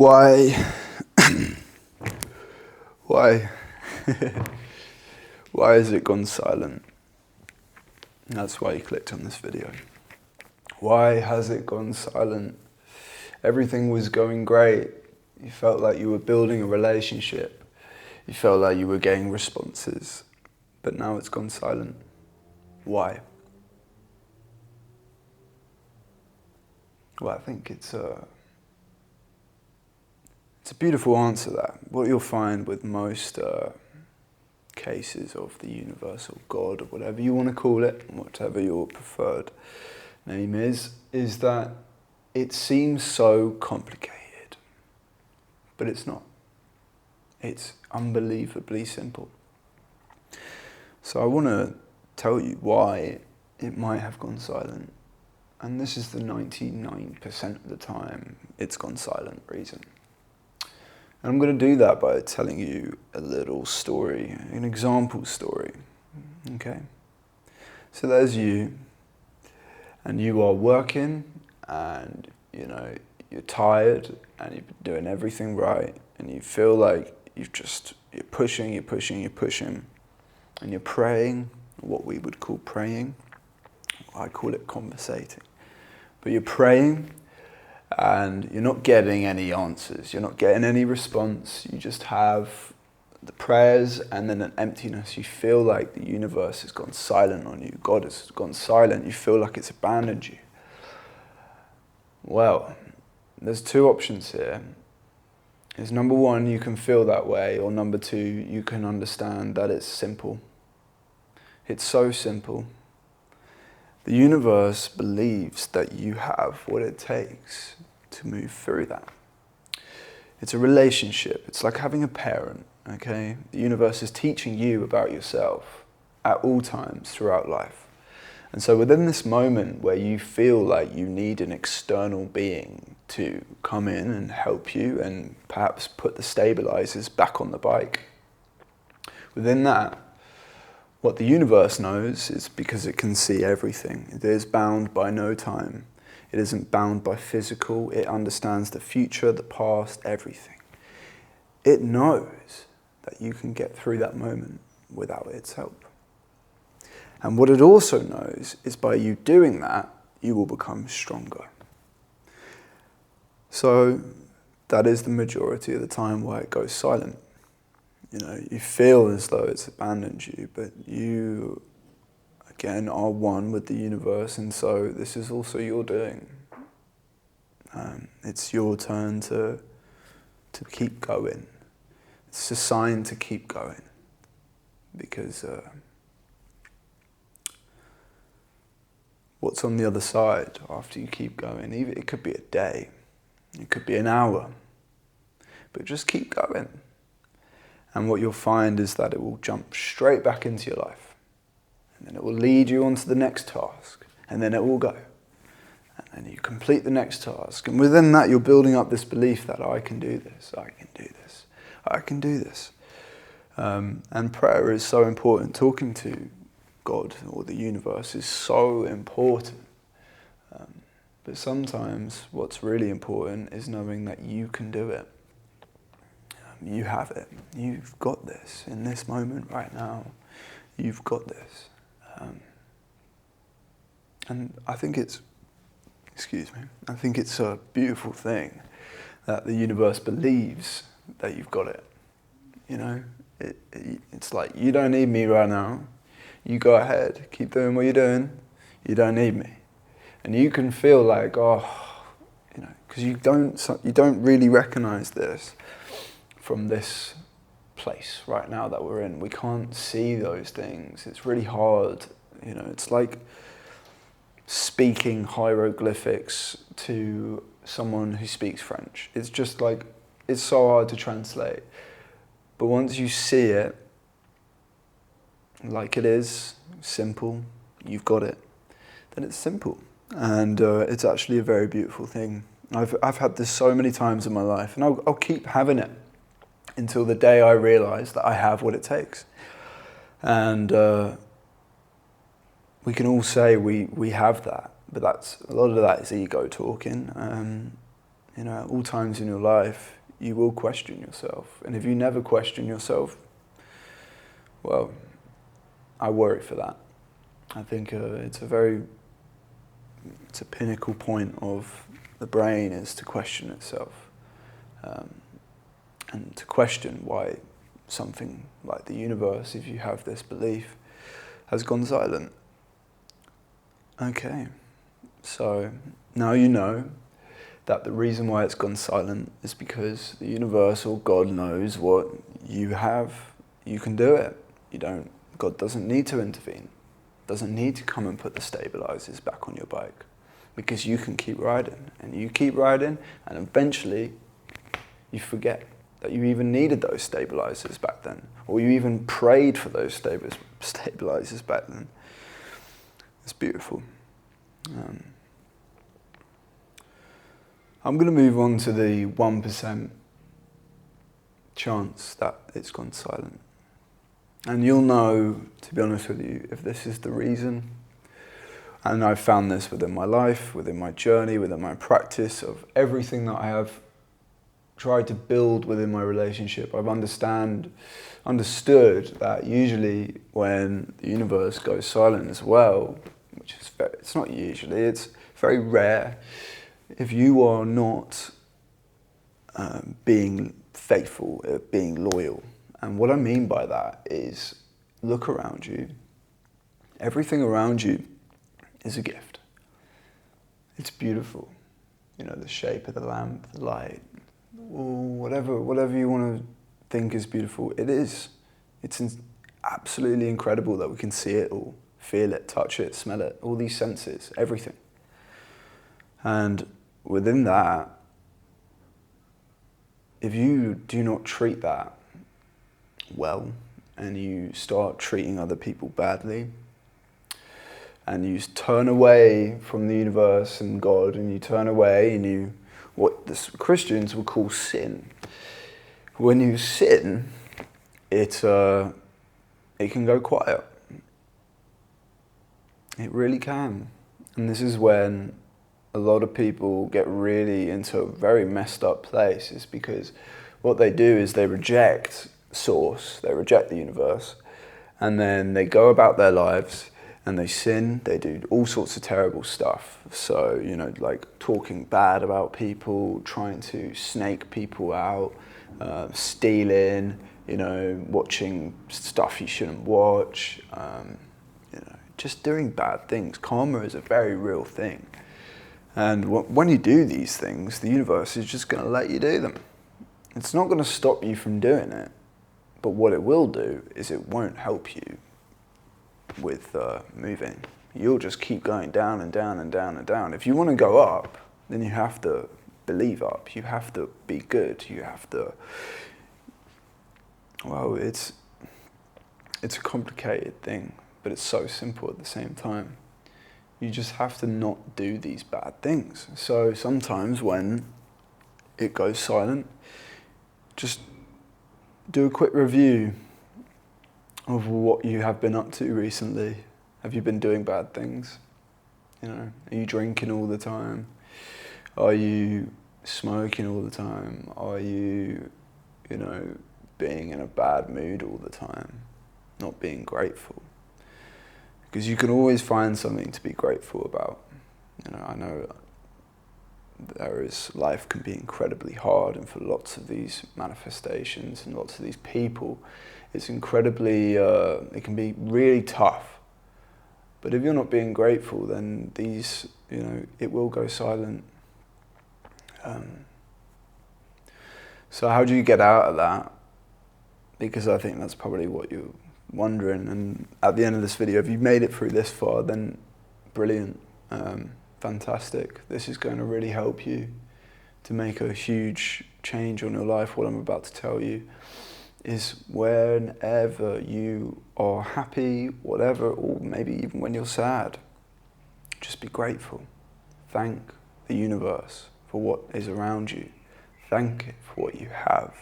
Why? Why? Why has it gone silent? That's why you clicked on this video. Why has it gone silent? Everything was going great. You felt like you were building a relationship. You felt like you were getting responses. But now it's gone silent. Why? Well, I think it's a beautiful answer, that. What you'll find with most cases of the universe or God or whatever you want to call it, whatever your preferred name is that it seems so complicated, but it's not. It's unbelievably simple. So I want to tell you why it might have gone silent. And this is the 99% of the time it's gone silent reason. And I'm going to do that by telling you a little story, an example story, okay? So there's you, and you are working, and you're tired, and you've been doing everything right, and you feel like you're pushing, and you're praying, what we would call praying. I call it conversating. But you're praying, and you're not getting any answers. You're not getting any response. You just have the prayers and then an emptiness. You feel like the universe has gone silent on you. God has gone silent. You feel like it's abandoned you. Well, there's two options here. Is number one, you can feel that way, or number two, you can understand that it's simple. It's so simple. The universe believes that you have what it takes to move through that. It's a relationship. It's like having a parent, okay? The universe is teaching you about yourself at all times throughout life. And so within this moment where you feel like you need an external being to come in and help you and perhaps put the stabilizers back on the bike, within that, what the universe knows is, because it can see everything, it is bound by no time. It isn't bound by physical. It understands the future, the past, everything. It knows that you can get through that moment without its help. And what it also knows is by you doing that, you will become stronger. So that is the majority of the time why it goes silent. You feel as though it's abandoned you, but you, again, are one with the universe, and so this is also your doing. It's your turn to keep going. It's a sign to keep going, because what's on the other side after you keep going? It could be a day, it could be an hour, but just keep going. And what you'll find is that it will jump straight back into your life. And then it will lead you on to the next task. And then it will go. And then you complete the next task. And within that, you're building up this belief that I can do this, I can do this, I can do this. And prayer is so important. Talking to God or the universe is so important. But sometimes what's really important is knowing that you can do it. You have it. You've got this in this moment right now. You've got this. And I think it's a beautiful thing that the universe believes that you've got it. It's like, you don't need me right now. You go ahead, keep doing what you're doing. You don't need me. And you can feel like, because you don't really recognize this from this place right now that we're in. We can't see those things. It's really hard. It's like speaking hieroglyphics to someone who speaks French. It's just like, it's so hard to translate. But once you see it like it is, simple, you've got it, then it's simple. And it's actually a very beautiful thing. I've had this so many times in my life, and I'll keep having it until the day I realise that I have what it takes. And we can all say we have that, but a lot of that is ego talking. At all times in your life, you will question yourself. And if you never question yourself, well, I worry for that. I think it's a pinnacle point of the brain is to question itself. And to question why something like the universe, if you have this belief, has gone silent. Okay, so now you know that the reason why it's gone silent is because the universe or God knows what you have. You can do it. God doesn't need to intervene. Doesn't need to come and put the stabilizers back on your bike, because you can keep riding, and you keep riding, and eventually you forget that you even needed those stabilizers back then, or you even prayed for those stabilizers back then. It's beautiful. I'm going to move on to the 1% chance that it's gone silent. And you'll know, to be honest with you, if this is the reason. And I've found this within my life, within my journey, within my practice of everything that I have tried to build within my relationship. I've understood that usually when the universe goes silent as well, which is it's not usually, it's very rare, if you are not being faithful, being loyal. And what I mean by that is, look around you. Everything around you is a gift. It's beautiful. The shape of the lamp, the light, whatever you want to think is beautiful, it is. It's absolutely incredible that we can see it all, feel it, touch it, smell it, all these senses, everything. And within that, if you do not treat that well, and you start treating other people badly, and you turn away from the universe and God, and you turn away and what the Christians would call sin. When you sin, it can go quiet. It really can. And this is when a lot of people get really into a very messed up place, is because what they do is they reject source, they reject the universe, and then they go about their lives and they sin, they do all sorts of terrible stuff. So, like talking bad about people, trying to snake people out, stealing, watching stuff you shouldn't watch, just doing bad things. Karma is a very real thing. And when you do these things, the universe is just going to let you do them. It's not going to stop you from doing it. But what it will do is it won't help you with moving. You'll just keep going down and down and down and down. If you want to go up, then you have to believe up. You have to be good. You have to... Well, it's a complicated thing, but it's so simple at the same time. You just have to not do these bad things. So sometimes when it goes silent, just do a quick review of what you have been up to recently. Have you been doing bad things? Are you drinking all the time? Are you smoking all the time? Are you, being in a bad mood all the time? Not being grateful? Because you can always find something to be grateful about. I know life can be incredibly hard, and for lots of these manifestations and lots of these people, it's incredibly, it can be really tough. But if you're not being grateful, then it will go silent. So how do you get out of that? Because I think that's probably what you're wondering. And at the end of this video, if you've made it through this far, then brilliant. Fantastic. This is going to really help you to make a huge change on your life. What I'm about to tell you is, whenever you are happy, whatever, or maybe even when you're sad, just be grateful. Thank the universe for what is around you. Thank it for what you have.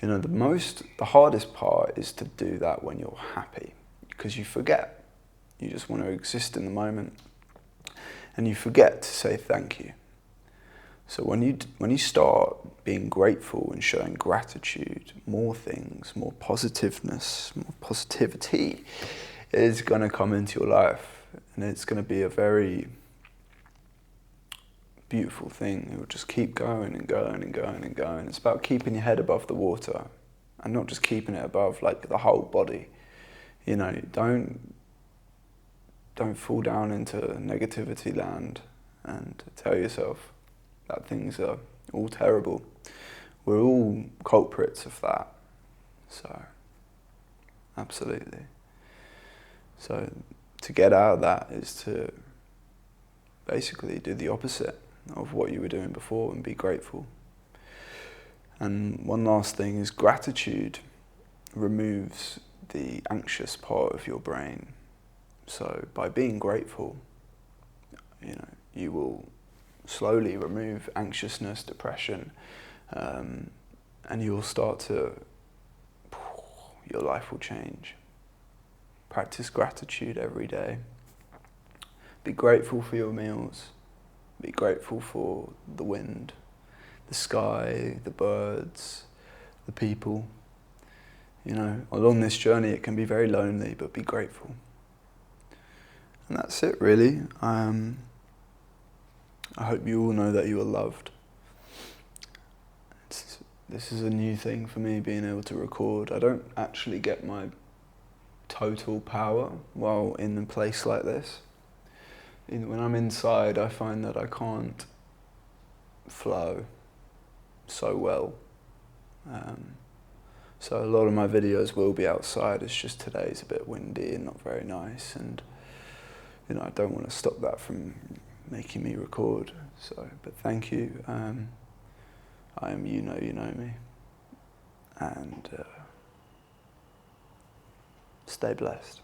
The hardest part is to do that when you're happy, because you forget. You just want to exist in the moment. And you forget to say thank you. So when you start being grateful and showing gratitude, more things, more positiveness, more positivity is going to come into your life, and it's going to be a very beautiful thing. It will just keep going and going and going and going. It's about keeping your head above the water, and not just keeping it above like the whole body. You know, don't fall down into negativity land and tell yourself that things are all terrible. We're all culprits of that. So, absolutely. So, to get out of that is to basically do the opposite of what you were doing before and be grateful. And one last thing is gratitude removes the anxious part of your brain. So by being grateful, you know, you will slowly remove anxiousness, depression, and you will start to, your life will change. Practice gratitude every day. Be grateful for your meals. Be grateful for the wind, the sky, the birds, the people. You know, along this journey it can be very lonely, but be grateful. And that's it, really. I hope you all know that you are loved. This is a new thing for me, being able to record. I don't actually get my total power while in a place like this. When I'm inside, I find that I can't flow so well. So a lot of my videos will be outside. It's just today's a bit windy and not very nice, and you know, I don't want to stop that from making me record. So, but thank you. I am you know me, and stay blessed.